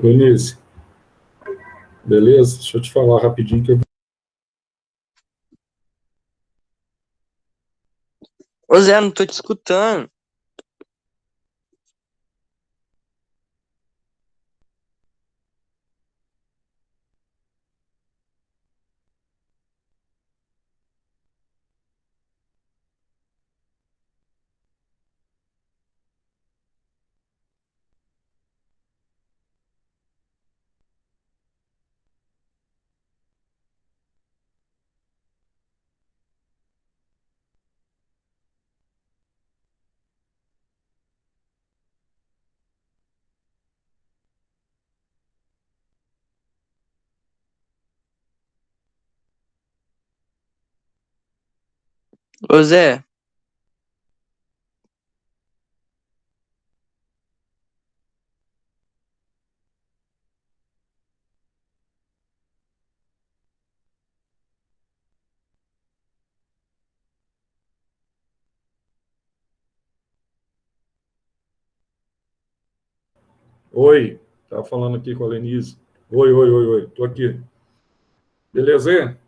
Denise, beleza? Deixa eu te falar rapidinho que eu... Ô Zé, não tô te escutando. Ô Zé, Oi, tava falando aqui com a Lenise. Oi, tô aqui. Beleza?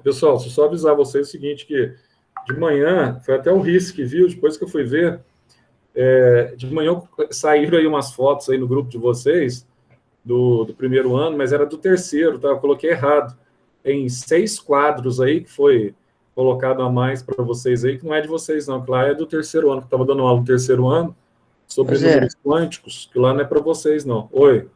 Pessoal, deixa eu só avisar vocês o seguinte, que de manhã, foi até o Rice que viu, depois que eu fui ver, de manhã saíram aí umas fotos aí no grupo de vocês, do primeiro ano, mas era do terceiro, tá? Eu coloquei errado. Tem 6 quadros aí que foi colocado a mais para vocês aí, que não é de vocês não, que lá é do terceiro ano, que estava dando aula no terceiro ano, ô sobre Zé, números quânticos, que lá não é para vocês, não. Oi.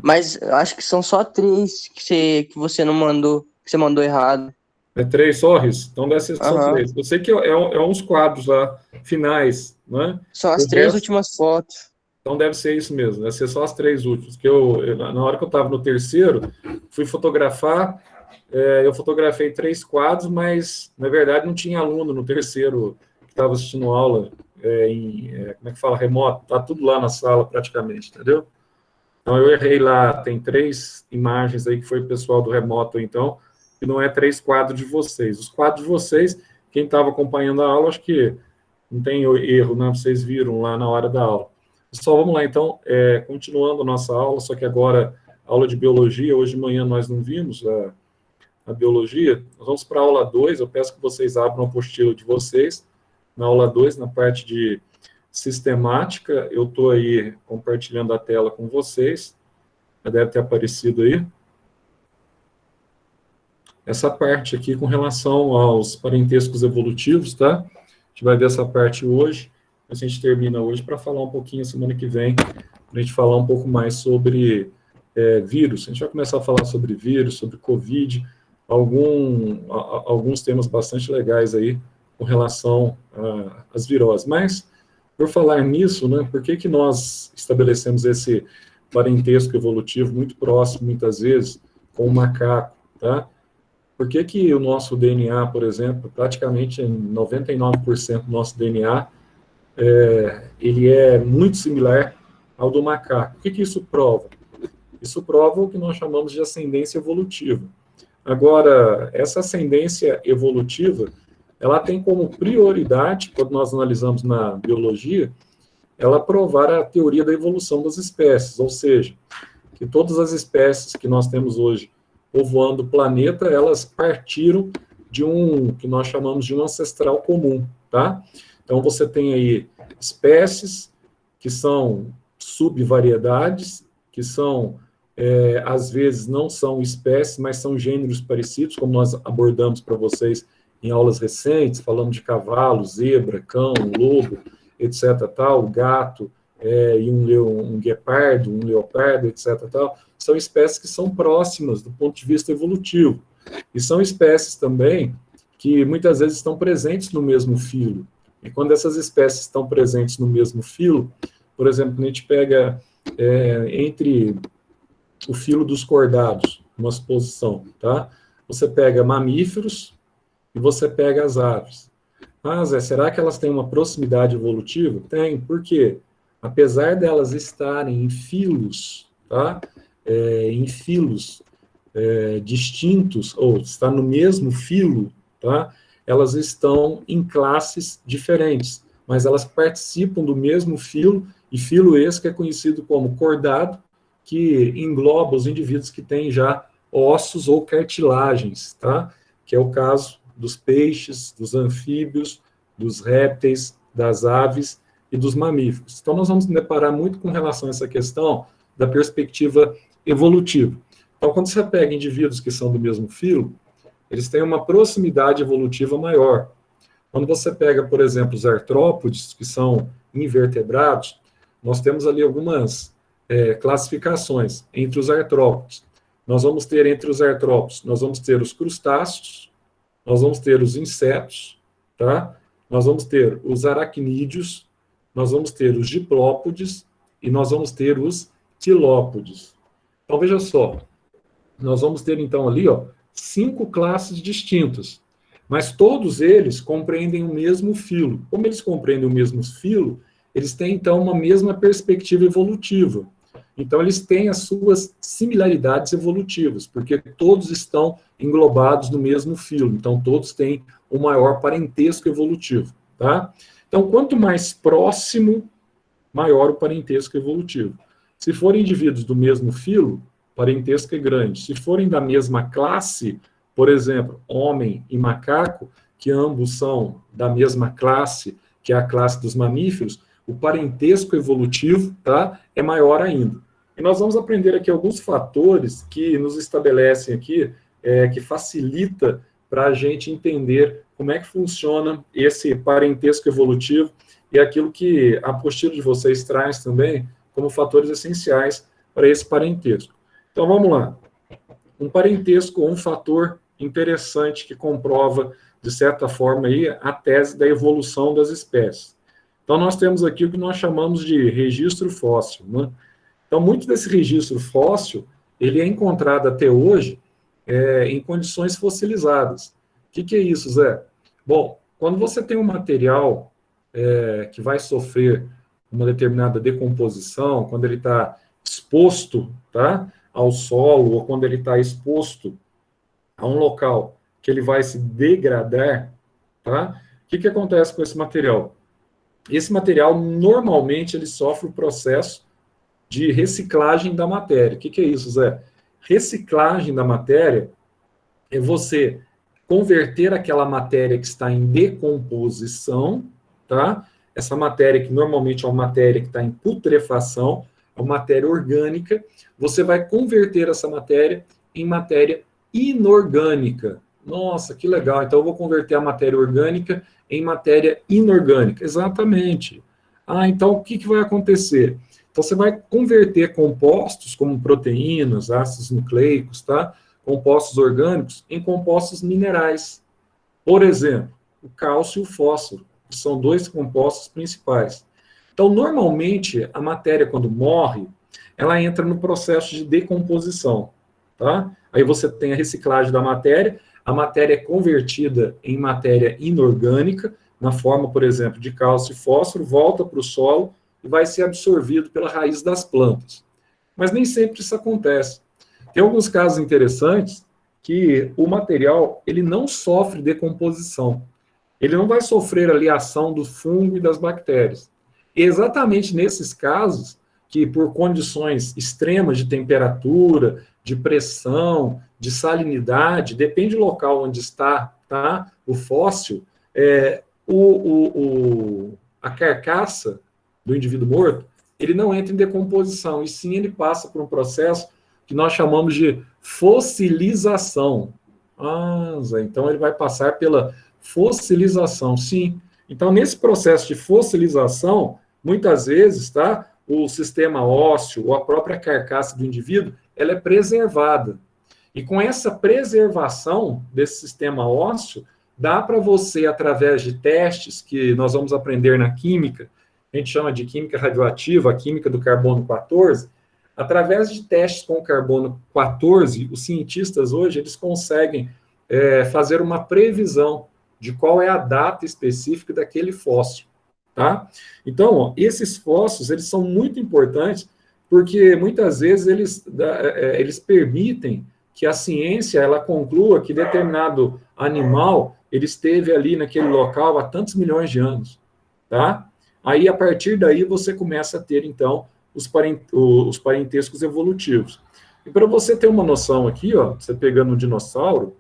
mas eu acho que são só três que você não mandou, que você mandou errado. É 3 sorris? Então deve ser só Aham. 3. Eu sei que é uns quadros lá, finais, né? São as O três resto, últimas fotos. então deve ser isso mesmo, deve ser só as 3 últimas. Que na hora que eu estava no terceiro, fui fotografar, eu fotografei 3 quadros, mas na verdade não tinha aluno no terceiro que estava assistindo aula como é que fala, remoto, tá tudo lá na sala praticamente, entendeu? Então eu errei lá, tem 3 imagens aí que foi o pessoal do remoto, então, que não é 3 quadros de vocês. Os quadros de vocês, quem estava acompanhando a aula, acho que não tem erro, né? Vocês viram lá na hora da aula. Só vamos lá, então, continuando a nossa aula, só que agora, aula de biologia, hoje de manhã nós não vimos a biologia, nós vamos para a aula 2, eu peço que vocês abram a apostila de vocês, na aula 2, na parte de sistemática, eu estou aí compartilhando a tela com vocês, já deve ter aparecido aí. Essa parte aqui com relação aos parentescos evolutivos, tá? A gente vai ver essa parte hoje, a gente termina hoje para falar um pouquinho semana que vem, para a gente falar um pouco mais sobre vírus. A gente vai começar a falar sobre vírus, sobre Covid, alguns temas bastante legais aí com relação às viroses. Mas, por falar nisso, né, por que nós estabelecemos esse parentesco evolutivo muito próximo, muitas vezes, com o macaco, tá? Por que o nosso DNA, por exemplo, praticamente em 99% do nosso DNA, ele é muito similar ao do macaco? O que isso prova? Isso prova o que nós chamamos de ascendência evolutiva. Agora, essa ascendência evolutiva, ela tem como prioridade, quando nós analisamos na biologia, ela provar a teoria da evolução das espécies, ou seja, que todas as espécies que nós temos hoje povoando o planeta, elas partiram de que nós chamamos de um ancestral comum, tá? Então, você tem aí espécies que são subvariedades, que são, às vezes, não são espécies, mas são gêneros parecidos, como nós abordamos para vocês em aulas recentes, falando de cavalo, zebra, cão, lobo, etc., tal, gato, e um guepardo, um leopardo, etc., tal, são espécies que são próximas do ponto de vista evolutivo. E são espécies também que muitas vezes estão presentes no mesmo filo. E quando essas espécies estão presentes no mesmo filo, por exemplo, a gente pega entre o filo dos cordados, uma suposição, tá? Você pega mamíferos e você pega as aves. Ah, Zé, será que elas têm uma proximidade evolutiva? Tem, por quê? Apesar delas estarem em filos, tá? Em filos distintos, ou estar no mesmo filo, tá? Elas estão em classes diferentes, mas elas participam do mesmo filo, e filo esse que é conhecido como cordado que engloba os indivíduos que têm já ossos ou cartilagens, tá? Que é o caso dos peixes, dos anfíbios, dos répteis, das aves e dos mamíferos. Então, nós vamos nos deparar muito com relação a essa questão da perspectiva evolutiva. Então, quando você pega indivíduos que são do mesmo filo, eles têm uma proximidade evolutiva maior. Quando você pega, por exemplo, os artrópodes, que são invertebrados, nós temos ali algumas classificações entre os artrópodes. Nós vamos ter entre os artrópodes, nós vamos ter os crustáceos, nós vamos ter os insetos, tá? Nós vamos ter os aracnídeos, nós vamos ter os diplópodes e nós vamos ter os tilópodes. Então, veja só, nós vamos ter, então, ali, 5 classes distintas, mas todos eles compreendem o mesmo filo. Como eles compreendem o mesmo filo, eles têm, então, uma mesma perspectiva evolutiva. Então, eles têm as suas similaridades evolutivas, porque todos estão englobados no mesmo filo. Então, todos têm um maior parentesco evolutivo, tá? Então, quanto mais próximo, maior o parentesco evolutivo. Se forem indivíduos do mesmo filo, o parentesco é grande. Se forem da mesma classe, por exemplo, homem e macaco, que ambos são da mesma classe, que é a classe dos mamíferos, o parentesco evolutivo, tá, é maior ainda. E nós vamos aprender aqui alguns fatores que nos estabelecem aqui, que facilita para a gente entender como é que funciona esse parentesco evolutivo e aquilo que a apostila de vocês traz também como fatores essenciais para esse parentesco. Então, vamos lá. Um parentesco, um fator interessante que comprova, de certa forma, aí, a tese da evolução das espécies. Então, nós temos aqui o que nós chamamos de registro fóssil, né? Então, muito desse registro fóssil, ele é encontrado até hoje em condições fossilizadas. O que é isso, Zé? Bom, quando você tem um material que vai sofrer uma determinada decomposição, quando ele está exposto, tá, ao solo, ou quando ele está exposto a um local que ele vai se degradar, tá? O que acontece com esse material? Esse material, normalmente, ele sofre o processo de reciclagem da matéria. O que é isso, Zé? Reciclagem da matéria é você converter aquela matéria que está em decomposição, tá? Essa matéria que normalmente é uma matéria que está em putrefação, é uma matéria orgânica, você vai converter essa matéria em matéria inorgânica. Nossa, que legal. Então, eu vou converter a matéria orgânica em matéria inorgânica. Exatamente. Então, o que vai acontecer? Então, você vai converter compostos, como proteínas, ácidos nucleicos, tá? Compostos orgânicos, em compostos minerais. Por exemplo, o cálcio e o fósforo, que são 2 compostos principais. Então, normalmente, a matéria, quando morre, ela entra no processo de decomposição, tá? Aí você tem a reciclagem da matéria, a matéria é convertida em matéria inorgânica, na forma, por exemplo, de cálcio e fósforo, volta para o solo e vai ser absorvido pela raiz das plantas. Mas nem sempre isso acontece. Tem alguns casos interessantes que o material ele não sofre decomposição. Ele não vai sofrer ali a ação do fungo e das bactérias. E exatamente nesses casos, que por condições extremas de temperatura, de pressão, de salinidade, depende do local onde está, tá, o fóssil, a carcaça do indivíduo morto, ele não entra em decomposição, e sim ele passa por um processo que nós chamamos de fossilização. Zé, então ele vai passar pela fossilização, sim. Então, nesse processo de fossilização, muitas vezes, tá, o sistema ósseo ou a própria carcaça do indivíduo, ela é preservada. E com essa preservação desse sistema ósseo, dá para você, através de testes que nós vamos aprender na química, a gente chama de química radioativa, a química do carbono 14, através de testes com o carbono 14, os cientistas hoje, eles conseguem fazer uma previsão de qual é a data específica daquele fóssil, tá? Então, esses fósseis, eles são muito importantes, porque muitas vezes eles permitem que a ciência, ela conclua que determinado animal, ele esteve ali naquele local há tantos milhões de anos, tá? Aí, a partir daí, você começa a ter, então, os parentescos evolutivos. E para você ter uma noção aqui, ó, você pegando um dinossauro,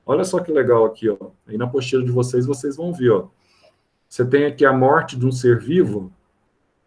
olha só que legal aqui, ó. Aí na apostila de vocês vão ver, ó. Você tem aqui a morte de um ser vivo,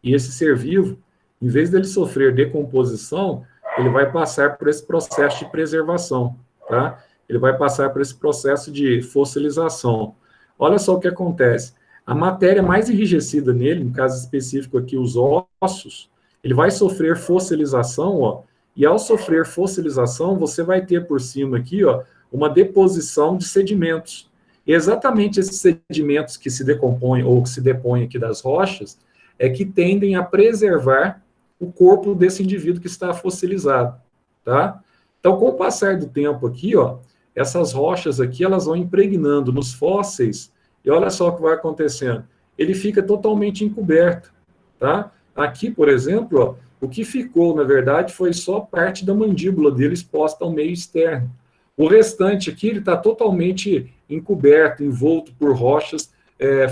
e esse ser vivo, em vez dele sofrer decomposição, ele vai passar por esse processo de preservação, tá? Ele vai passar por esse processo de fossilização. Olha só o que acontece. A matéria mais enrijecida nele, no caso específico aqui, os ossos, ele vai sofrer fossilização, ó, e ao sofrer fossilização, você vai ter por cima aqui, ó, uma deposição de sedimentos. E exatamente esses sedimentos que se decompõem ou que se depõem aqui das rochas é que tendem a preservar o corpo desse indivíduo que está fossilizado, tá? Então, com o passar do tempo aqui, ó, essas rochas aqui, elas vão impregnando nos fósseis, e olha só o que vai acontecendo. Ele fica totalmente encoberto, tá? Aqui, por exemplo, ó, o que ficou, na verdade, foi só parte da mandíbula dele exposta ao meio externo. O restante aqui, ele está totalmente encoberto, envolto por rochas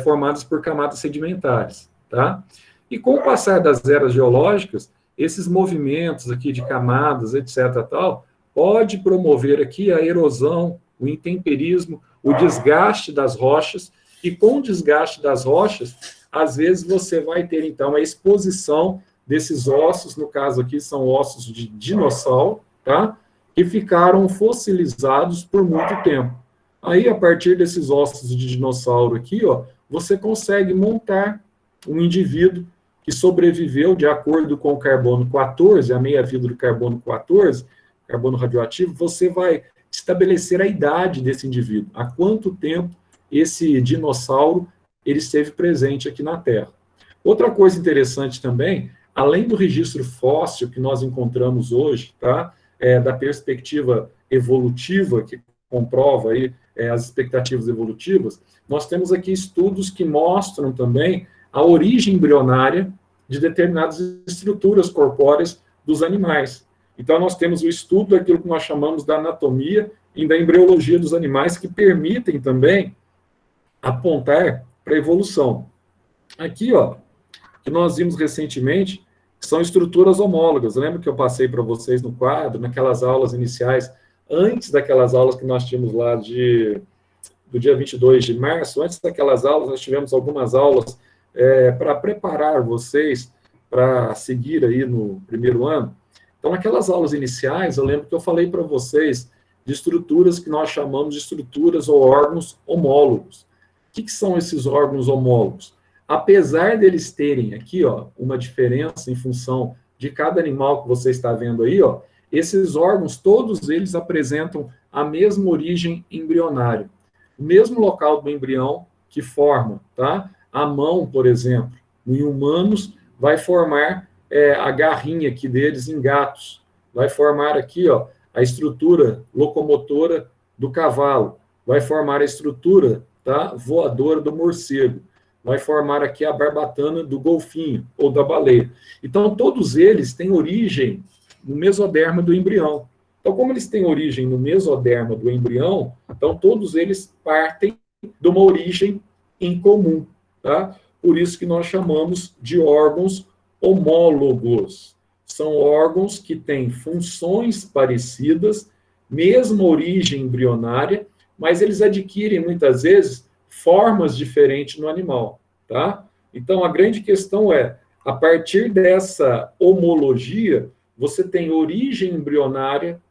formadas por camadas sedimentares, tá? E com o passar das eras geológicas, esses movimentos aqui de camadas, etc., tal, pode promover aqui a erosão, o intemperismo, o desgaste das rochas, e com o desgaste das rochas, às vezes você vai ter, então, a exposição desses ossos, no caso aqui são ossos de dinossauro, tá? Que ficaram fossilizados por muito tempo. Aí, a partir desses ossos de dinossauro aqui, ó, você consegue montar um indivíduo que sobreviveu de acordo com o carbono 14, a meia-vida do carbono 14, carbono radioativo, você vai estabelecer a idade desse indivíduo, há quanto tempo esse dinossauro ele esteve presente aqui na Terra. Outra coisa interessante também, além do registro fóssil que nós encontramos hoje, tá? Da perspectiva evolutiva, que comprova aí, as expectativas evolutivas, nós temos aqui estudos que mostram também a origem embrionária de determinadas estruturas corpóreas dos animais. Então, nós temos o estudo daquilo que nós chamamos da anatomia e da embriologia dos animais, que permitem também apontar para a evolução. Aqui, ó, que nós vimos recentemente, são estruturas homólogas. Lembra que eu passei para vocês no quadro, naquelas aulas iniciais, antes daquelas aulas que nós tínhamos lá do dia 22 de março, antes daquelas aulas, nós tivemos algumas aulas para preparar vocês para seguir aí no primeiro ano. Então, naquelas aulas iniciais, eu lembro que eu falei para vocês de estruturas que nós chamamos de estruturas ou órgãos homólogos. O que são esses órgãos homólogos? Apesar deles terem aqui, ó, uma diferença em função de cada animal que você está vendo aí, ó, esses órgãos, todos eles apresentam a mesma origem embrionária. O mesmo local do embrião que forma, tá? A mão, por exemplo, em humanos, vai formar a garrinha aqui deles em gatos. Vai formar aqui, ó, a estrutura locomotora do cavalo. Vai formar a estrutura, tá, voadora do morcego. Vai formar aqui a barbatana do golfinho ou da baleia. Então, todos eles têm origem no mesoderma do embrião. Então, como eles têm origem no mesoderma do embrião, então todos eles partem de uma origem em comum, tá? Por isso que nós chamamos de órgãos homólogos. São órgãos que têm funções parecidas, mesma origem embrionária, mas eles adquirem, muitas vezes, formas diferentes no animal, tá? Então, a grande questão é, a partir dessa homologia, você tem origem embrionária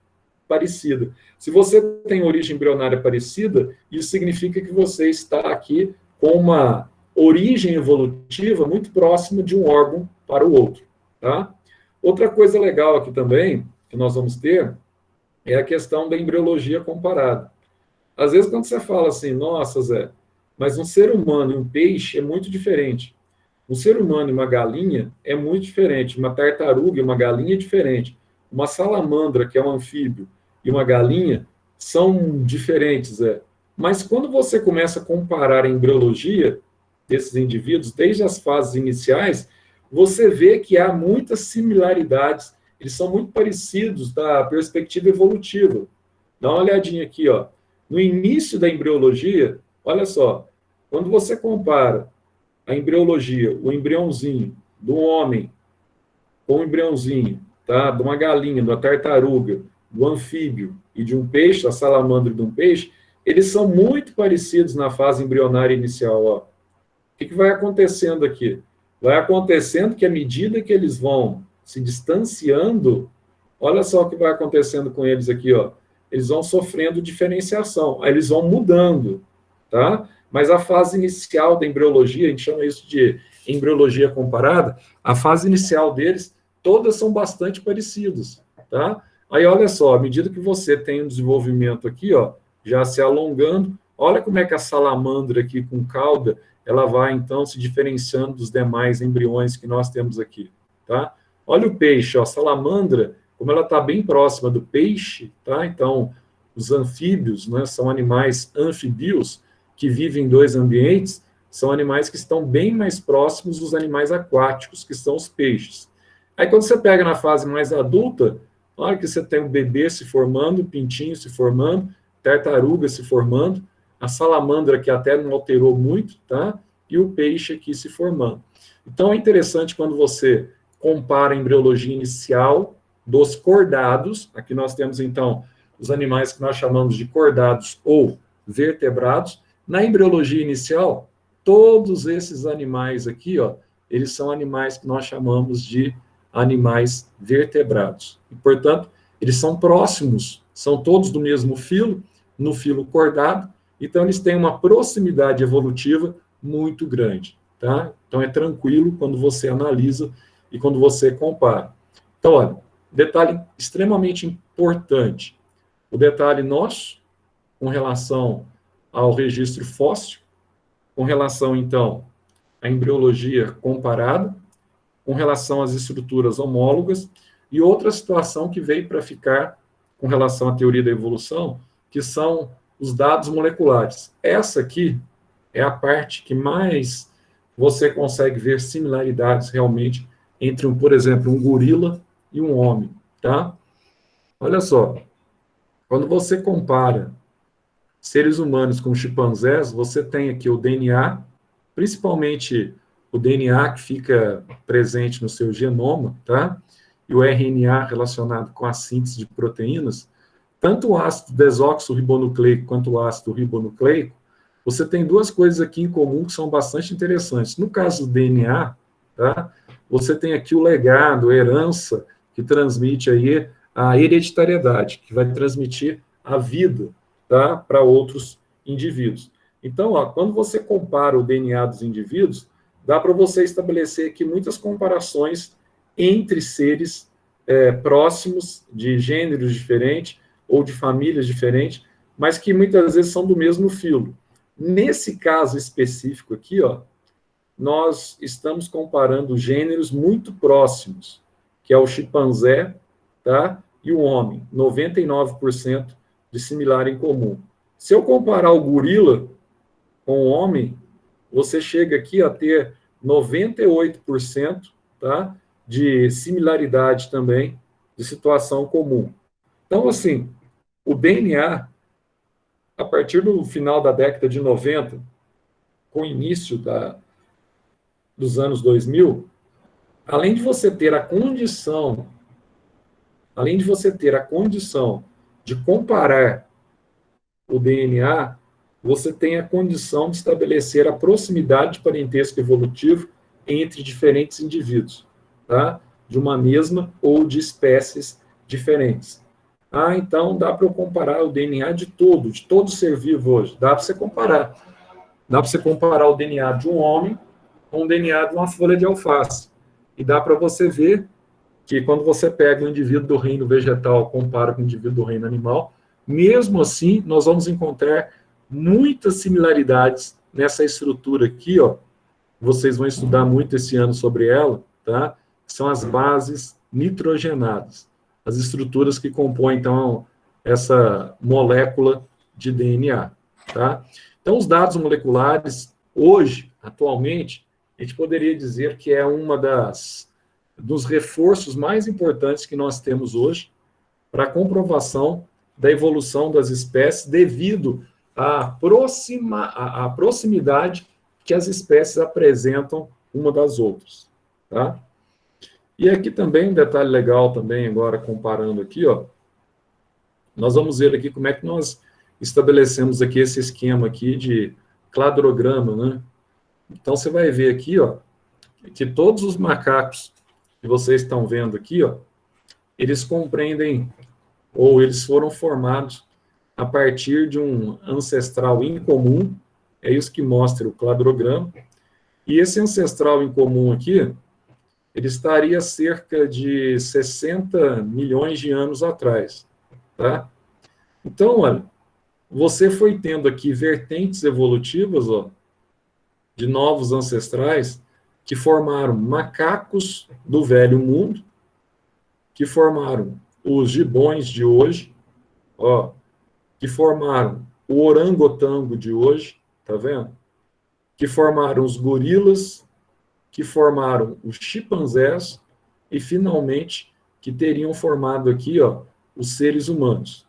parecida. Se você tem origem embrionária parecida, isso significa que você está aqui com uma origem evolutiva muito próxima de um órgão para o outro, tá? Outra coisa legal aqui também, que nós vamos ter, é a questão da embriologia comparada. Às vezes, quando você fala assim, nossa, Zé, mas um ser humano e um peixe é muito diferente. Um ser humano e uma galinha é muito diferente. Uma tartaruga e uma galinha é diferente. Uma salamandra, que é um anfíbio, e uma galinha são diferentes, Zé. Mas quando você começa a comparar a embriologia desses indivíduos, desde as fases iniciais, você vê que há muitas similaridades, eles são muito parecidos da perspectiva evolutiva. Dá uma olhadinha aqui, ó. No início da embriologia, olha só, quando você compara a embriologia, o embriãozinho do homem com um embriãozinho, tá? De uma galinha, de uma tartaruga, do anfíbio e de um peixe, a salamandra de um peixe, eles são muito parecidos na fase embrionária inicial. Ó. O que vai acontecendo aqui? Vai acontecendo que à medida que eles vão se distanciando, olha só o que vai acontecendo com eles aqui, ó. Eles vão sofrendo diferenciação, aí eles vão mudando, tá? Mas a fase inicial da embriologia, a gente chama isso de embriologia comparada, a fase inicial deles, todas são bastante parecidas, tá? Aí, olha só, à medida que você tem um desenvolvimento aqui, ó, já se alongando, olha como é que a salamandra aqui com cauda, ela vai, então, se diferenciando dos demais embriões que nós temos aqui, tá? Olha o peixe, ó, a salamandra, como ela está bem próxima do peixe, tá? Então, os anfíbios, né, são animais anfíbios que vivem em dois ambientes, são animais que estão bem mais próximos dos animais aquáticos, que são os peixes. Aí, quando você pega na fase mais adulta, olha que você tem o bebê se formando, o pintinho se formando, tartaruga se formando, a salamandra que até não alterou muito, tá? E o peixe aqui se formando. Então, é interessante quando você compara a embriologia inicial dos cordados, aqui nós temos, então, os animais que nós chamamos de cordados ou vertebrados. Na embriologia inicial, todos esses animais aqui, ó, eles são animais que nós chamamos de animais vertebrados. E, portanto, eles são próximos, são todos do mesmo filo, no filo cordado, então eles têm uma proximidade evolutiva muito grande, tá? Então é tranquilo quando você analisa e quando você compara. Então, olha, detalhe extremamente importante, o detalhe nosso, com relação ao registro fóssil, com relação, então, à embriologia comparada, com relação às estruturas homólogas, e outra situação que veio para ficar com relação à teoria da evolução, que são os dados moleculares. Essa aqui é a parte que mais você consegue ver similaridades realmente entre, por exemplo, um gorila e um homem, tá? Olha só, quando você compara seres humanos com chimpanzés, você tem aqui o DNA, principalmente o DNA que fica presente no seu genoma, tá? E o RNA relacionado com a síntese de proteínas, tanto o ácido desoxirribonucleico quanto o ácido ribonucleico, você tem duas coisas aqui em comum que são bastante interessantes. No caso do DNA, tá? Você tem aqui o legado, a herança, que transmite aí a hereditariedade, que vai transmitir a vida, tá? Para outros indivíduos. Então, ó, quando você compara o DNA dos indivíduos, dá para você estabelecer aqui muitas comparações entre seres próximos, de gêneros diferentes, ou de famílias diferentes, mas que muitas vezes são do mesmo filo. Nesse caso específico aqui, ó, nós estamos comparando gêneros muito próximos, que é o chimpanzé, tá? E o homem, 99% de similar em comum. Se eu comparar o gorila com o homem, você chega aqui a ter 98%, tá? De similaridade também, de situação comum. Então, assim, o DNA, a partir do final da década de 90, com o início dos anos 2000, além de você ter a condição, de comparar o DNA, você tem a condição de estabelecer a proximidade de parentesco evolutivo entre diferentes indivíduos, tá? De uma mesma ou de espécies diferentes. Ah, então dá para eu comparar o DNA de todo ser vivo hoje. Dá para você comparar. Dá para você comparar o DNA de um homem com o DNA de uma folha de alface. E dá para você ver que quando você pega o indivíduo do reino vegetal, compara com o indivíduo do reino animal, mesmo assim, nós vamos encontrar muitas similaridades nessa estrutura aqui, ó. Vocês vão estudar muito esse ano sobre ela, tá? São as bases nitrogenadas, as estruturas que compõem, então, essa molécula de DNA, tá? Então, os dados moleculares, hoje, atualmente, a gente poderia dizer que é dos reforços mais importantes que nós temos hoje para a comprovação da evolução das espécies devido à proximidade que as espécies apresentam uma das outras, tá? E aqui também um detalhe legal também, agora comparando aqui, ó, nós vamos ver aqui como é que nós estabelecemos aqui esse esquema aqui de cladograma, né? Então, você vai ver aqui, ó, que todos os macacos que vocês estão vendo aqui, ó, eles compreendem, ou eles foram formados a partir de um ancestral incomum, é isso que mostra o cladograma, e esse ancestral incomum aqui, ele estaria cerca de 60 milhões de anos atrás, tá? Então, olha, você foi tendo aqui vertentes evolutivas, ó, de novos ancestrais que formaram macacos do velho mundo, que formaram os gibões de hoje, ó, que formaram o orangotango de hoje, tá vendo? Que formaram os gorilas, que formaram os chimpanzés e, finalmente, que teriam formado aqui, ó, os seres humanos.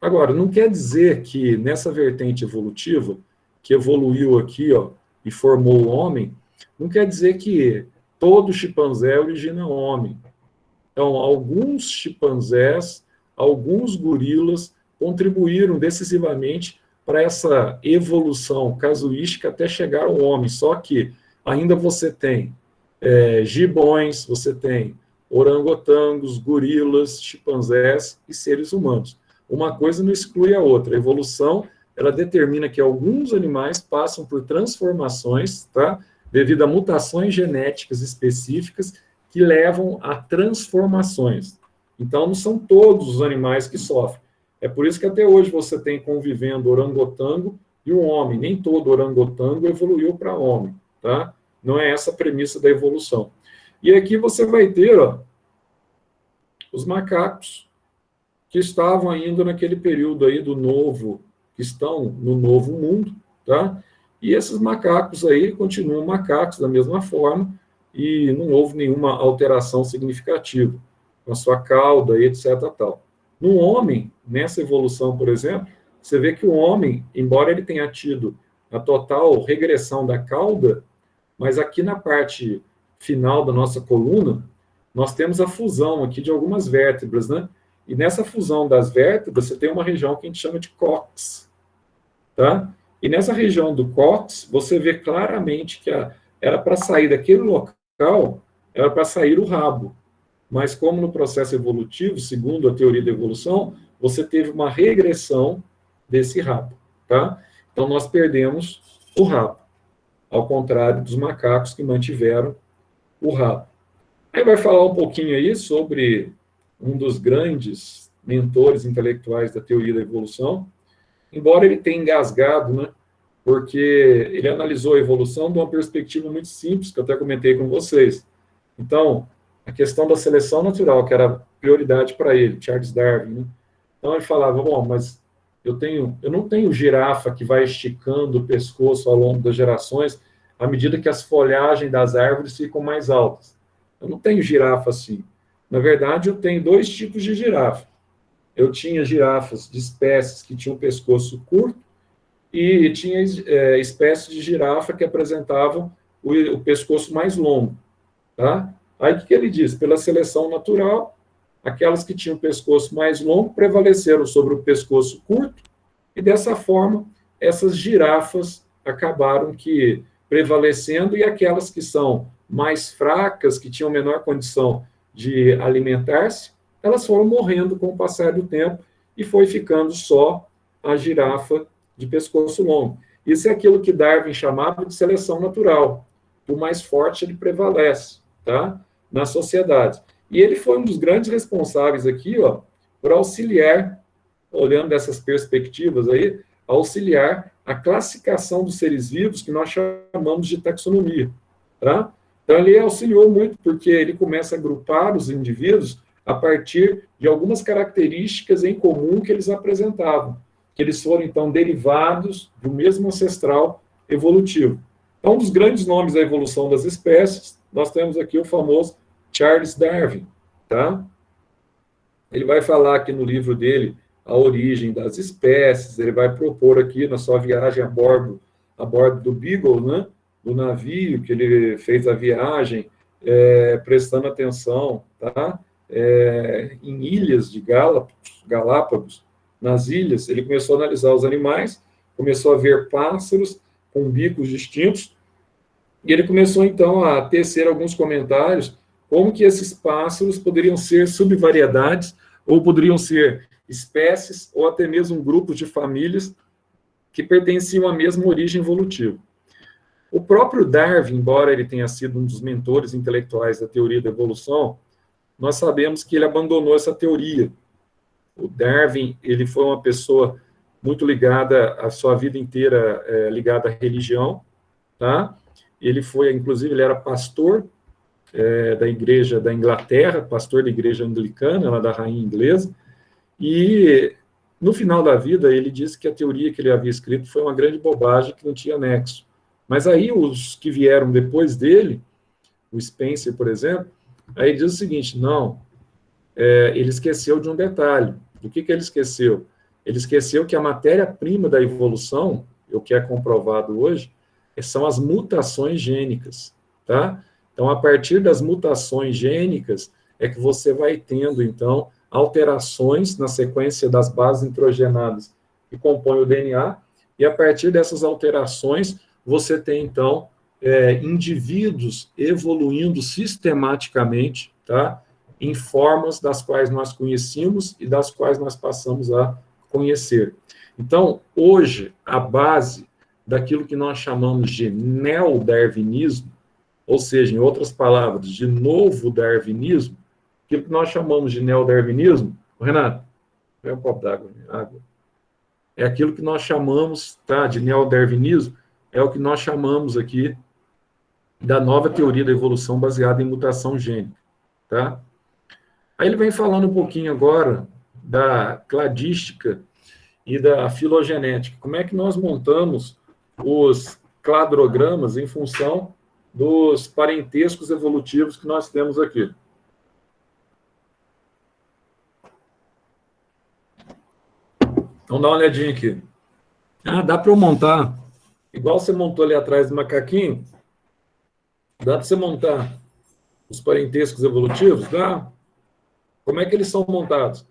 Agora, não quer dizer que nessa vertente evolutiva, que evoluiu aqui, ó, e formou o homem, não quer dizer que todo chimpanzé origina homem. Então, alguns chimpanzés, alguns gorilas contribuíram decisivamente para essa evolução casuística até chegar ao homem. Só que ainda você tem gibões, você tem orangotangos, gorilas, chimpanzés e seres humanos. Uma coisa não exclui a outra. A evolução, ela determina que alguns animais passam por transformações, tá? Devido a mutações genéticas específicas que levam a transformações. Então, não são todos os animais que sofrem. É por isso que até hoje você tem convivendo orangotango e um homem. Nem todo orangotango evoluiu para homem, tá? Não é essa a premissa da evolução. E aqui você vai ter, ó, os macacos que estavam ainda naquele período aí do novo, que estão no novo mundo, tá? E esses macacos aí continuam macacos da mesma forma e não houve nenhuma alteração significativa com a sua cauda, etc. tal. No homem, nessa evolução, por exemplo, você vê que o homem, embora ele tenha tido a total regressão da cauda, mas aqui na parte final da nossa coluna, nós temos a fusão aqui de algumas vértebras, né? E nessa fusão das vértebras, você tem uma região que a gente chama de cóccix, tá? E nessa região do cóccix, você vê claramente que era para sair daquele local, era para sair o rabo. Mas como no processo evolutivo, segundo a teoria da evolução, você teve uma regressão desse rabo, tá? Então, nós perdemos o rabo, ao contrário dos macacos que mantiveram o rabo. Aí vai falar um pouquinho aí sobre um dos grandes mentores intelectuais da teoria da evolução, embora ele tenha engasgado, né? Porque ele analisou a evolução de uma perspectiva muito simples, que eu até comentei com vocês. Então, a questão da seleção natural, que era prioridade para ele, Charles Darwin, né? Então ele falava, bom, mas eu não tenho girafa que vai esticando o pescoço ao longo das gerações à medida que as folhagens das árvores ficam mais altas. Eu não tenho girafa assim. Na verdade, eu tenho dois tipos de girafa. Eu tinha girafas de espécies que tinham pescoço curto e tinha espécies de girafa que apresentavam o pescoço mais longo, tá? Aí o que ele diz? Pela seleção natural, aquelas que tinham o pescoço mais longo prevaleceram sobre o pescoço curto, e dessa forma, essas girafas acabaram que prevalecendo, e aquelas que são mais fracas, que tinham menor condição de alimentar-se, elas foram morrendo com o passar do tempo, e foi ficando só a girafa de pescoço longo. Isso é aquilo que Darwin chamava de seleção natural. O mais forte, ele prevalece, tá? Na sociedade. E ele foi um dos grandes responsáveis aqui, ó, por auxiliar, olhando dessas perspectivas aí, auxiliar a classificação dos seres vivos que nós chamamos de taxonomia, tá? Então, ele auxiliou muito, porque ele começa a agrupar os indivíduos a partir de algumas características em comum que eles apresentavam, que eles foram, então, derivados do mesmo ancestral evolutivo. Então, um dos grandes nomes da evolução das espécies, nós temos aqui o famoso Charles Darwin, tá? Ele vai falar aqui no livro dele a origem das espécies, ele vai propor aqui na sua viagem a bordo do Beagle, né? Do navio, que ele fez a viagem prestando atenção, tá? Em ilhas de Galápagos, nas ilhas, ele começou a analisar os animais, começou a ver pássaros com bicos distintos, e ele começou, então, a tecer alguns comentários como que esses pássaros poderiam ser subvariedades, ou poderiam ser espécies, ou até mesmo grupos de famílias que pertenciam à mesma origem evolutiva. O próprio Darwin, embora ele tenha sido um dos mentores intelectuais da teoria da evolução, nós sabemos que ele abandonou essa teoria. O Darwin, ele foi uma pessoa muito ligada, a sua vida inteira ligada à religião, tá? Ele foi, inclusive, ele era pastor da igreja da Inglaterra, pastor da igreja anglicana, lá da rainha inglesa, e no final da vida ele disse que a teoria que ele havia escrito foi uma grande bobagem, que não tinha nexo. Mas aí os que vieram depois dele, o Spencer, por exemplo, aí diz o seguinte, não, ele esqueceu de um detalhe. Do que ele esqueceu? Ele esqueceu que a matéria-prima da evolução, o que é comprovado hoje, são as mutações gênicas, tá? Então, a partir das mutações gênicas, é que você vai tendo, então, alterações na sequência das bases nitrogenadas que compõem o DNA, e a partir dessas alterações, você tem, então, indivíduos evoluindo sistematicamente, tá? Em formas das quais nós conhecíamos e das quais nós passamos a conhecer. Então, hoje, a base daquilo que nós chamamos de neodarwinismo, ou seja, em outras palavras, de novo darwinismo, aquilo que nós chamamos de neodarwinismo, Renato, pega um copo d'água, água. É aquilo que nós chamamos, tá, de neodarwinismo, é o que nós chamamos aqui da nova teoria da evolução baseada em mutação gênica, tá? Aí ele vem falando um pouquinho agora da cladística e da filogenética. Como é que nós montamos os cladrogramas em função dos parentescos evolutivos que nós temos aqui. Então, dá uma olhadinha aqui. Ah, dá para eu montar, igual você montou ali atrás do macaquinho, dá para você montar os parentescos evolutivos? Dá. Como é que eles são montados?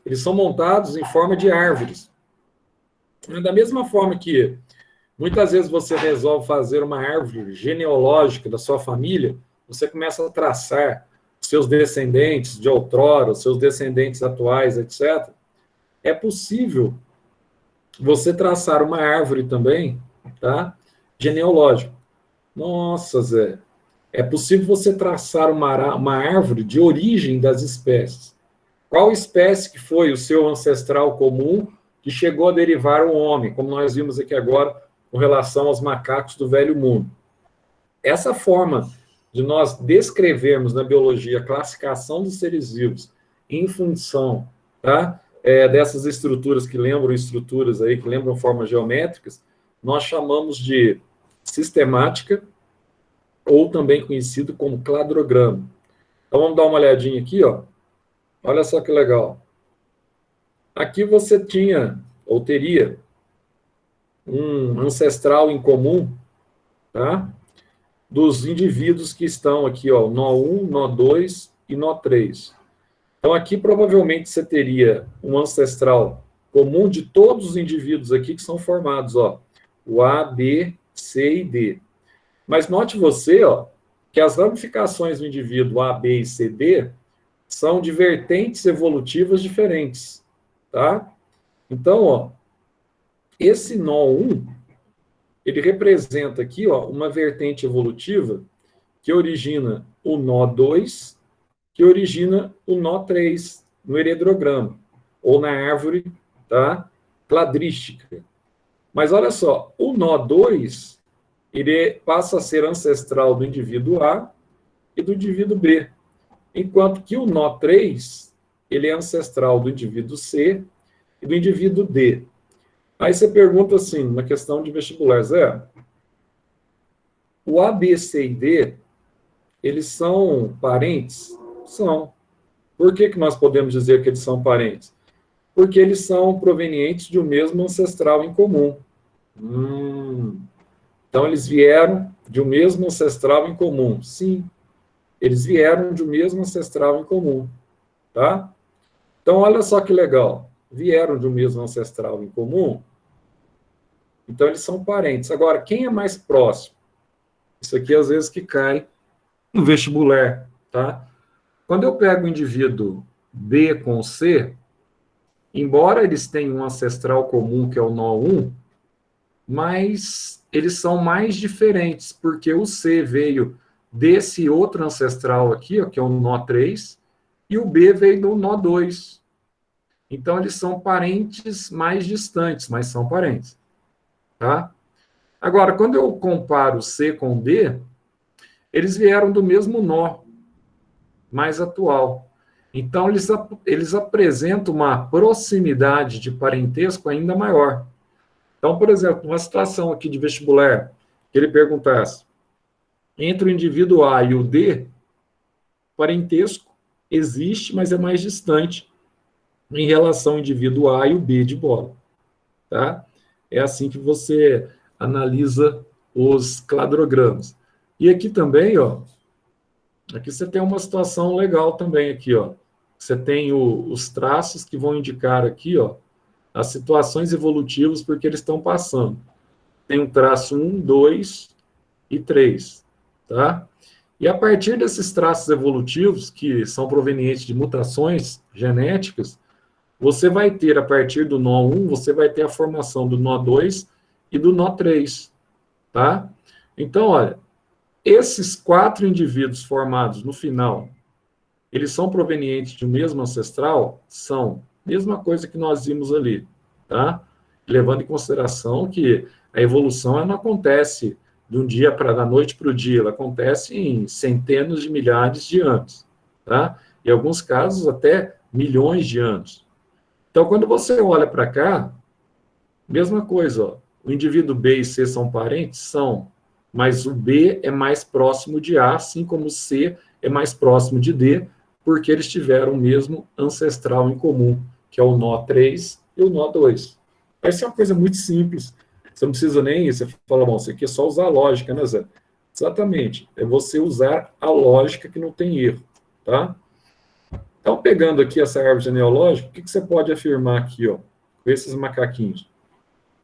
Eles são montados em forma de árvores. Da mesma forma que muitas vezes você resolve fazer uma árvore genealógica da sua família, você começa a traçar seus descendentes de outrora, seus descendentes atuais, etc. É possível você traçar uma árvore também, tá? Genealógica. Nossa, Zé, é possível você traçar uma árvore de origem das espécies. Qual espécie que foi o seu ancestral comum que chegou a derivar o homem, como nós vimos aqui agora, com relação aos macacos do Velho Mundo? Essa forma de nós descrevermos na biologia a classificação dos seres vivos em função, tá, dessas estruturas que lembram estruturas aí, que lembram formas geométricas, nós chamamos de sistemática, ou também conhecido como cladograma. Então, vamos dar uma olhadinha aqui, ó. Olha só que legal. Aqui você tinha, ou teria, um ancestral em comum, tá? Dos indivíduos que estão aqui, ó, nó 1, nó 2 e nó 3. Então, aqui provavelmente você teria um ancestral comum de todos os indivíduos aqui que são formados, ó, o A, B, C e D. Mas note você, ó, que as ramificações do indivíduo A, B e C, D são de vertentes evolutivas diferentes, tá? Então, ó, esse nó 1, ele representa aqui, ó, uma vertente evolutiva que origina o nó 2, que origina o nó 3 no heredrograma, ou na árvore, tá, cladrística. Mas olha só, o nó 2, ele passa a ser ancestral do indivíduo A e do indivíduo B, enquanto que o nó 3, ele é ancestral do indivíduo C e do indivíduo D. Aí você pergunta assim, uma questão de vestibular, Zé, o A, B, C e D, eles são parentes? São. Por que nós podemos dizer que eles são parentes? Porque eles são provenientes de um mesmo ancestral em comum. Então, eles vieram de um mesmo ancestral em comum. Sim. eles vieram de um mesmo ancestral em comum, tá? Então, olha só que legal. Vieram de um mesmo ancestral em comum, então eles são parentes. Agora, quem é mais próximo? Isso aqui, às vezes, que cai no vestibular, tá? Quando eu pego o indivíduo B com C, embora eles tenham um ancestral comum, que é o nó 1, mas eles são mais diferentes, porque o C veio desse outro ancestral aqui, ó, que é o nó 3, e o B veio do nó 2. Então, eles são parentes mais distantes, mas são parentes. Tá? Agora, quando eu comparo C com D, eles vieram do mesmo nó mais atual. Então, eles apresentam uma proximidade de parentesco ainda maior. Então, por exemplo, uma situação aqui de vestibular, que ele perguntasse, entre o indivíduo A e o D, parentesco existe, mas é mais distante em relação ao indivíduo A e o B de bola. Tá? É assim que você analisa os cladrogramas. E aqui também, ó, aqui você tem uma situação legal também aqui, ó. Você tem os traços que vão indicar aqui, ó, as situações evolutivas porque eles estão passando. Tem um traço 1, 2 e 3, tá? E a partir desses traços evolutivos, que são provenientes de mutações genéticas, você vai ter, a partir do nó 1, você vai ter a formação do nó 2 e do nó 3, tá? Então, olha, esses 4 indivíduos formados no final, eles são provenientes de um mesmo ancestral? São. Mesma coisa que nós vimos ali, tá? Levando em consideração que a evolução ela não acontece de um dia para da noite para o dia, ela acontece em centenas de milhares de anos, tá? Em alguns casos, até milhões de anos. Então, quando você olha para cá, mesma coisa, ó, o indivíduo B e C são parentes? São, mas o B é mais próximo de A, assim como o C é mais próximo de D, porque eles tiveram o mesmo ancestral em comum, que é o nó 3 e o nó 2. Essa é uma coisa muito simples, você não precisa nem, você fala, bom, isso aqui é só usar a lógica, né, Zé? Exatamente, é você usar a lógica que não tem erro, tá? Então, pegando aqui essa árvore genealógica, o que você pode afirmar aqui, ó, com esses macaquinhos?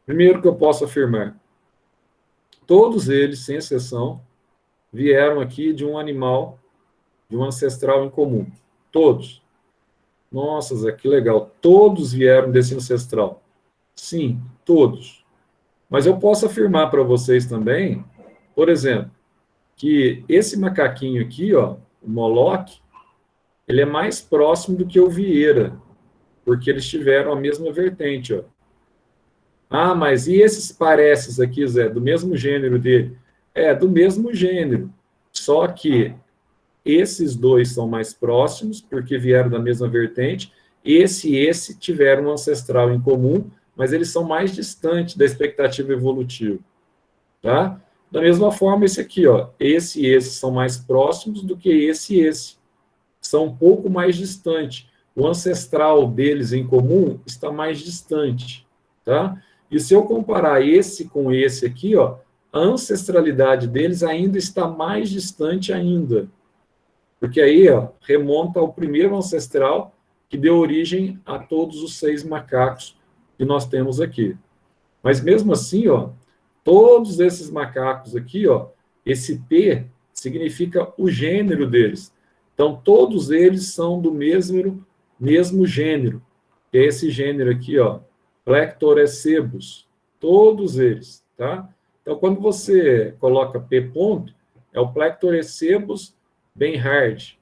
Primeiro que eu posso afirmar, todos eles, sem exceção, vieram aqui de um animal, de um ancestral em comum. Todos. Nossa, Zé, que legal. Todos vieram desse ancestral. Sim, todos. Mas eu posso afirmar para vocês também, por exemplo, que esse macaquinho aqui, ó, o Moloch, ele é mais próximo do que o Vieira, porque eles tiveram a mesma vertente, ó. Ah, mas e esses pareces aqui, Zé, do mesmo gênero dele? É, do mesmo gênero, só que esses dois são mais próximos, porque vieram da mesma vertente, esse e esse tiveram um ancestral em comum, mas eles são mais distantes da expectativa evolutiva, tá? Da mesma forma, esse aqui, ó, esse e esse são mais próximos do que esse e esse, são um pouco mais distantes. O ancestral deles em comum está mais distante, tá? E se eu comparar esse com esse aqui, ó, a ancestralidade deles ainda está mais distante ainda. Porque aí, ó, remonta ao primeiro ancestral que deu origem a todos os 6 macacos que nós temos aqui. Mas mesmo assim, ó, todos esses macacos aqui, ó, esse P significa o gênero deles. Então, todos eles são do mesmo gênero, que é esse gênero aqui, ó, Plectorecebus. Todos eles, tá? Então, quando você coloca P ponto, é o Plectorecebus Benhard,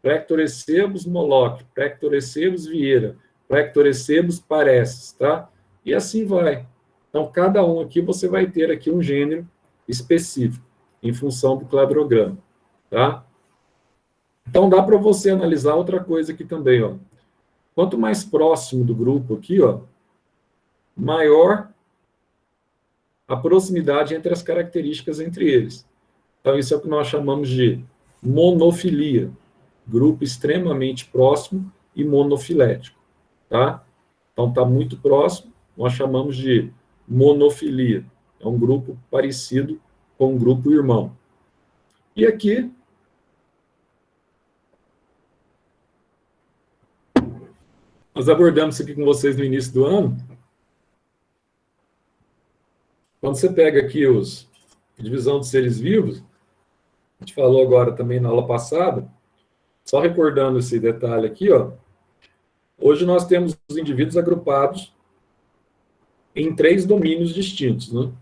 Plectorecebus Moloch, Plectorecebus Vieira, Plectorecebus Parecis, tá? E assim vai. Então, cada um aqui você vai ter aqui um gênero específico, em função do cladograma, tá? Então, dá para você analisar outra coisa aqui também, ó. Quanto mais próximo do grupo aqui, ó, maior a proximidade entre as características entre eles. Então, isso é o que nós chamamos de monofilia, grupo extremamente próximo e monofilético, tá? Então, está muito próximo, nós chamamos de monofilia. É um grupo parecido com um grupo irmão. E aqui, Nós abordamos isso aqui com vocês no início do ano. Quando você pega aqui a divisão de seres vivos, a gente falou agora também na aula passada, só recordando esse detalhe aqui, ó. Hoje nós temos os indivíduos agrupados em 3 domínios distintos, né?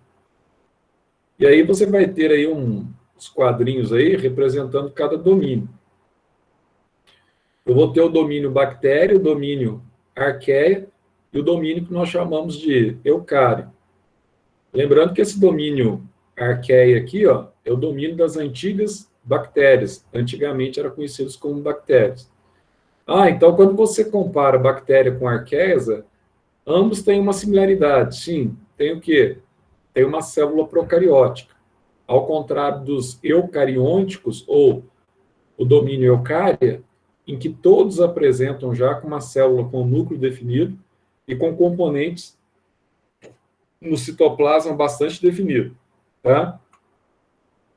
E aí você vai ter aí uns quadrinhos aí representando cada domínio. Eu vou ter o domínio bactéria, o domínio arqueia e o domínio que nós chamamos de eucário. Lembrando que esse domínio arqueia aqui, ó, é o domínio das antigas bactérias. Antigamente eram conhecidos como bactérias. Então quando você compara bactéria com arqueia, ambos têm uma similaridade. Sim, tem o quê? Tem uma célula procariótica. Ao contrário dos eucariônicos, ou o domínio eucária, em que todos apresentam já com uma célula com núcleo definido e com componentes no citoplasma bastante definido. Tá?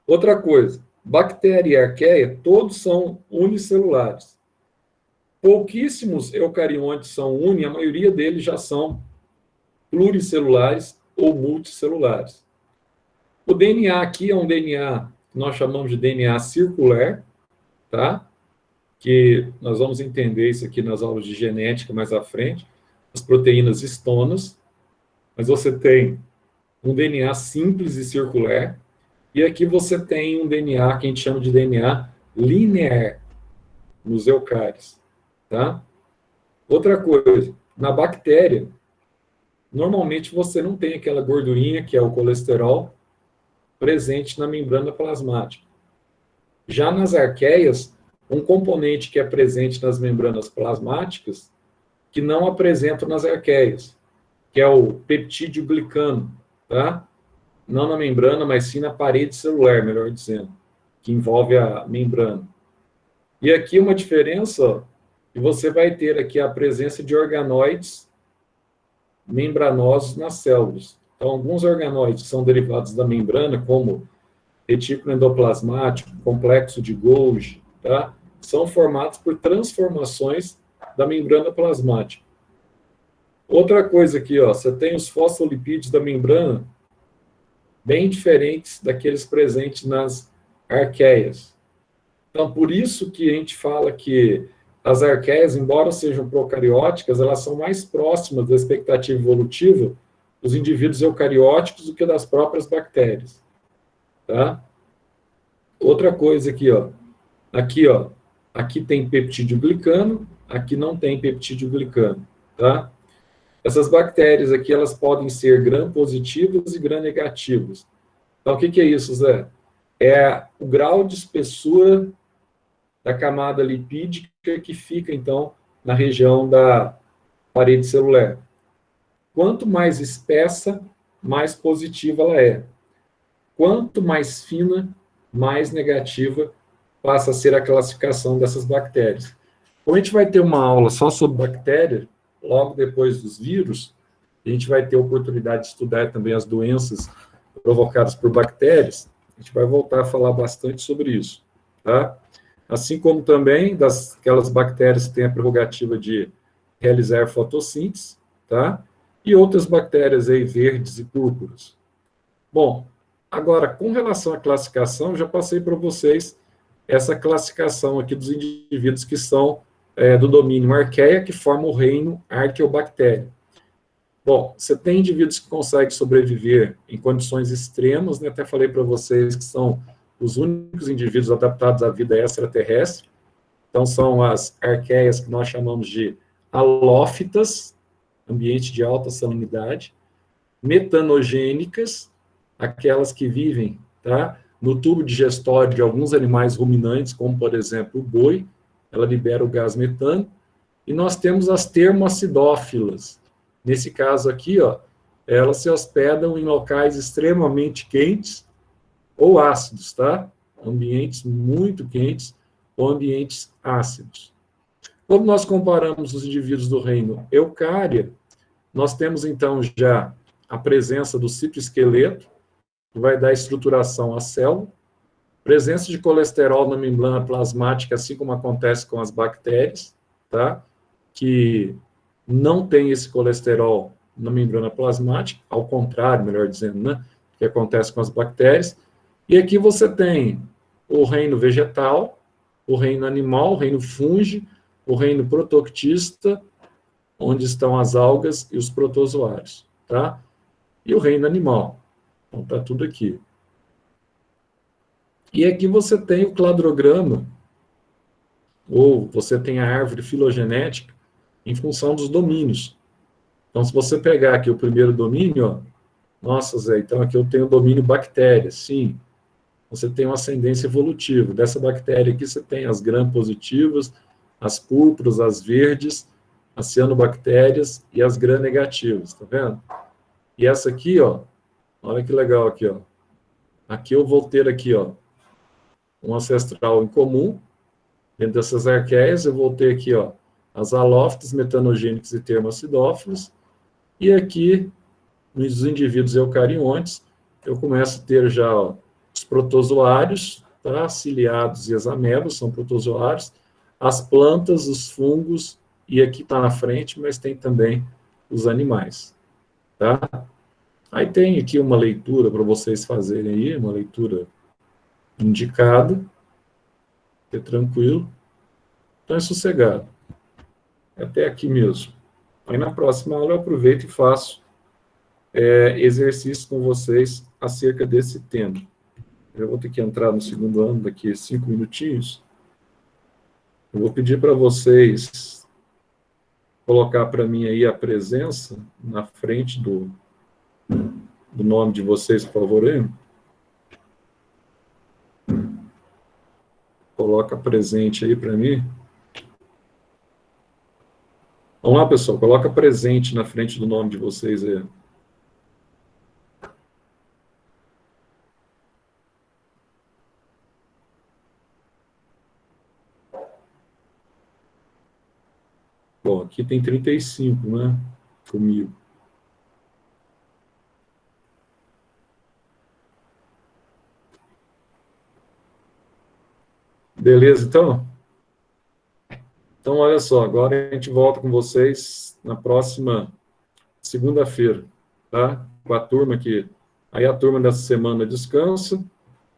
Outra coisa, bactéria e arqueia, todos são unicelulares. Pouquíssimos eucariontes são uni, a maioria deles já são pluricelulares ou multicelulares. O DNA aqui é um DNA que nós chamamos de DNA circular, tá? Que nós vamos entender isso aqui nas aulas de genética mais à frente, as proteínas histonas, mas você tem um DNA simples e circular, e aqui você tem um DNA que a gente chama de DNA linear, nos eucários, tá? Outra coisa, na bactéria, normalmente você não tem aquela gordurinha, que é o colesterol, presente na membrana plasmática. Já nas arqueias, um componente que é presente nas membranas plasmáticas, que não apresenta nas arqueias, que é o peptídeo glicano, tá? Não na membrana, mas sim na parede celular, melhor dizendo, que envolve a membrana. E aqui uma diferença, ó, que você vai ter aqui a presença de organoides membranosos nas células. Então, alguns organoides são derivados da membrana, como retículo endoplasmático, complexo de Golgi, tá? São formados por transformações da membrana plasmática. Outra coisa aqui, ó, você tem os fosfolipídios da membrana bem diferentes daqueles presentes nas arqueias. Então, por isso que a gente fala que as arqueias, embora sejam procarióticas, elas são mais próximas da expectativa evolutiva dos indivíduos eucarióticos do que das próprias bactérias. Tá? Outra coisa aqui, ó. Aqui tem peptídeo glicano, aqui não tem peptídeo glicano, tá? Essas bactérias aqui, elas podem ser gram-positivas e gram-negativas. Então, o que é isso, Zé? É o grau de espessura da camada lipídica que fica, então, na região da parede celular. Quanto mais espessa, mais positiva ela é. Quanto mais fina, mais negativa passa a ser a classificação dessas bactérias. Como a gente vai ter uma aula só sobre bactérias, logo depois dos vírus, a gente vai ter a oportunidade de estudar também as doenças provocadas por bactérias, a gente vai voltar a falar bastante sobre isso, tá? Assim como também daquelas bactérias que têm a prerrogativa de realizar fotossíntese, tá? E outras bactérias aí verdes e púrpuras. Bom, agora, com relação à classificação, já passei para vocês essa classificação aqui dos indivíduos que são do domínio arqueia, que forma o reino Archaeobacter. Bom, você tem indivíduos que conseguem sobreviver em condições extremas, né? Até falei para vocês que são os únicos indivíduos adaptados à vida extraterrestre. Então, são as arqueias que nós chamamos de halófitas, ambiente de alta salinidade, metanogênicas, aquelas que vivem, tá, no tubo digestório de alguns animais ruminantes, como, por exemplo, o boi, ela libera o gás metano, e nós temos as termoacidófilas. Nesse caso aqui, ó, elas se hospedam em locais extremamente quentes ou ácidos, tá? Ambientes muito quentes ou ambientes ácidos. Quando nós comparamos os indivíduos do reino Eucária, nós temos, então, já a presença do citoesqueleto, que vai dar estruturação à célula, presença de colesterol na membrana plasmática, assim como acontece com as bactérias, tá? Que não tem esse colesterol na membrana plasmática, ao contrário, melhor dizendo, né, que acontece com as bactérias. E aqui você tem o reino vegetal, o reino animal, o reino fungi, o reino protoctista, onde estão as algas e os protozoários, tá? E o reino animal. Então, tá tudo aqui. E aqui você tem o cladograma, ou você tem a árvore filogenética, em função dos domínios. Então, se você pegar aqui o primeiro domínio, ó, nossa, Zé, então aqui eu tenho o domínio bactérias, sim. Você tem uma ascendência evolutiva. Dessa bactéria aqui você tem as gram-positivas, as púrpuras, as verdes, as cianobactérias e as gram-negativas, tá vendo? E essa aqui, ó, olha que legal aqui, ó. Aqui eu vou ter aqui, ó, um ancestral em comum. Dentro dessas arqueias eu vou ter aqui, ó, as halófitas, metanogênicos e termoacidófilos. E aqui, nos indivíduos eucariontes, eu começo a ter já, ó, os protozoários, tá? Ciliados e as amebas são protozoários, as plantas, os fungos, e aqui está na frente, mas tem também os animais, tá? Aí tem aqui uma leitura para vocês fazerem aí, uma leitura indicada, é tranquilo, então é sossegado. Até aqui mesmo. Aí na próxima aula eu aproveito e faço exercício com vocês acerca desse tema. Eu vou ter que entrar no segundo ano daqui a 5 minutinhos. Eu vou pedir para vocês colocar para mim aí a presença na frente do nome de vocês, por favor, aí. Coloca presente aí para mim. Vamos lá, pessoal, coloca presente na frente do nome de vocês aí. Bom, aqui tem 35, né? Comigo. Beleza, então? Então, olha só, agora a gente volta com vocês na próxima segunda-feira, tá? Com a turma aqui. Aí a turma dessa semana descansa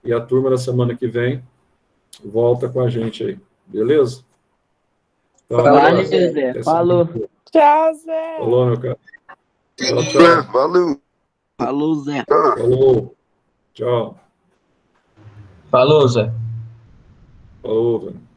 e a turma da semana que vem volta com a gente aí, beleza? Então, Valeu, até Zé. segunda-feira. Falou. Tchau, Zé. Falou, meu cara. Tchau, tchau. Valeu. Falou, Zé. Falou. Tchau. Falou, Zé. Falou, velho.